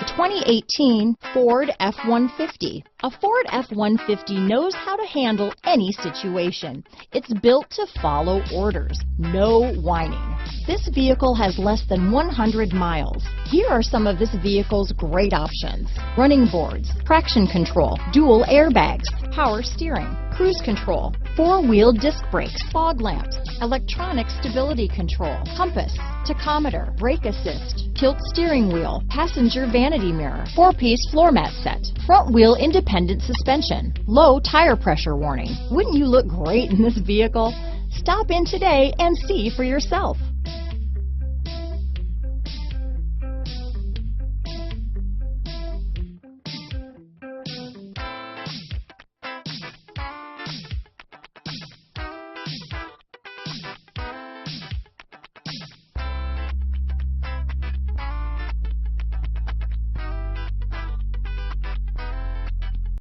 2018 Ford F-150. A Ford F-150 knows how to handle any situation. It's built to follow orders, no whining. This vehicle has less than 100 miles. Here are some of this vehicle's great options: running boards, traction control, dual airbags, power steering, cruise control, four-wheel disc brakes, fog lamps, electronic stability control, compass, tachometer, brake assist, tilt steering wheel, passenger vanity mirror, four-piece floor mat set, front wheel independent suspension, low tire pressure warning. Wouldn't you look great in this vehicle? Stop in today and see for yourself.